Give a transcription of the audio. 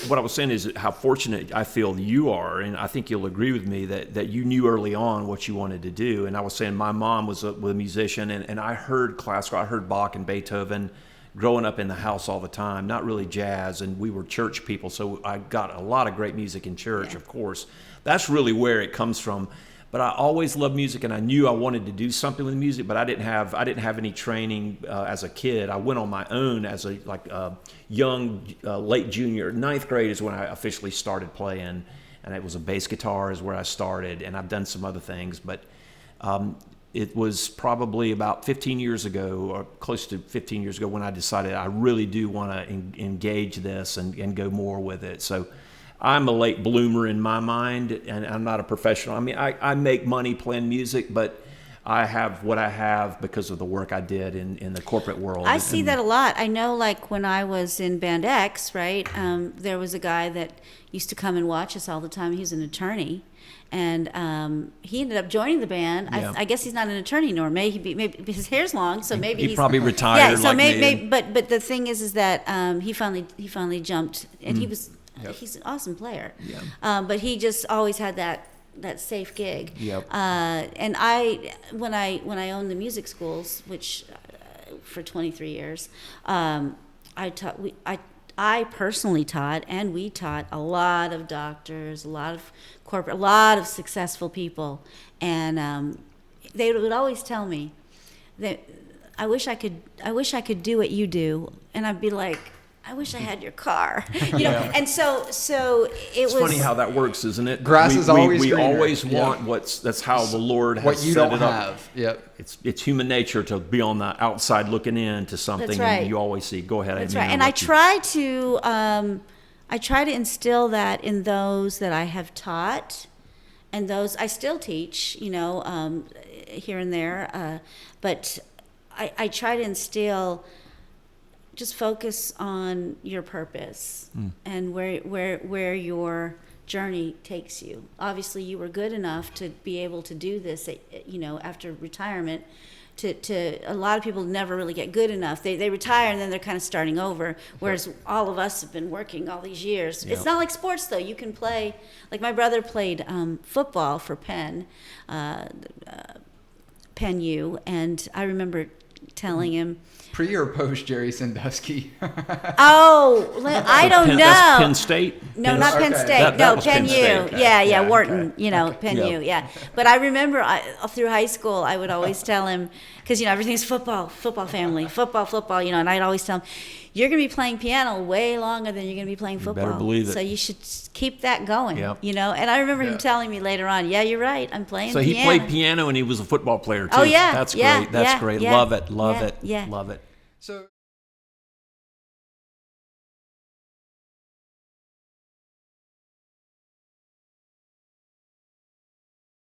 what I was saying is how fortunate I feel you are, and I think you'll agree with me that you knew early on what you wanted to do. And I was saying my mom was a musician, and I heard classical, I heard Bach and Beethoven growing up in the house all the time, not really jazz, and we were church people, so I got a lot of great music in church, of course. That's really where it comes from. But I always loved music, and I knew I wanted to do something with music, but I didn't have any training as a kid. I went on my own as a young, late junior. Ninth grade is when I officially started playing, and it was a bass guitar is where I started, and I've done some other things. But it was probably about 15 years ago, or close to 15 years ago, when I decided I really do want to engage this and go more with it. So I'm a late bloomer in my mind, and I'm not a professional. I mean, I make money playing music, but I have what I have because of the work I did in the corporate world. I see that a lot. I know, like, when I was in Band X, right, there was a guy that used to come and watch us all the time. He was an attorney, and he ended up joining the band. Yeah. I guess he's not an attorney, nor maybe his hair's long, so maybe he probably retired. Yeah, so like maybe, but the thing is that he finally jumped, and he was. Yep. He's an awesome player, Yeah. but he just always had that safe gig. Yep. And when I owned the music schools, which for 23 years, I personally taught, and we taught a lot of doctors, a lot of corporate, a lot of successful people, and they would always tell me that I wish I could do what you do, and I'd be like, I wish I had your car, you know. And so It's funny how that works, isn't it? Grass is always we greener. always want that's how the Lord has what you set don't it up. have. Yep. It's human nature to be on the outside looking in to something, That's right. and you always see. Go ahead. That's right. And I try to instill that in those that I have taught, and those I still teach, you know, here and there. But I try to instill. Just focus on your purpose and where your journey takes you. Obviously, you were good enough to be able to do this, you know, after retirement. To a lot of people never really get good enough. They retire and then they're kind of starting over. Whereas all of us have been working all these years. Yep. It's not like sports though. You can play, like my brother played football for Penn U, and I remember telling him. Pre or post Jerry Sandusky? Oh, I don't know. That's Penn State? No, not Penn Okay. State. That No, was Penn Penn U. State. Yeah, Yeah, yeah, Wharton. okay. You know, Penn Yeah. U. Yeah. But I remember through high school, I would always tell him, because, you know, everything's football family, football, you know, and I'd always tell him, you're going to be playing piano way longer than you're going to be playing football. better believe it. So you should keep that going, Yep. you know. And I remember him Yeah. telling me later on, yeah, you're right, I'm playing So piano. he played piano and he was a football player too. Oh, yeah. That's yeah, great. That's yeah, great. yeah, Love it. yeah, Love it. yeah. Love it. So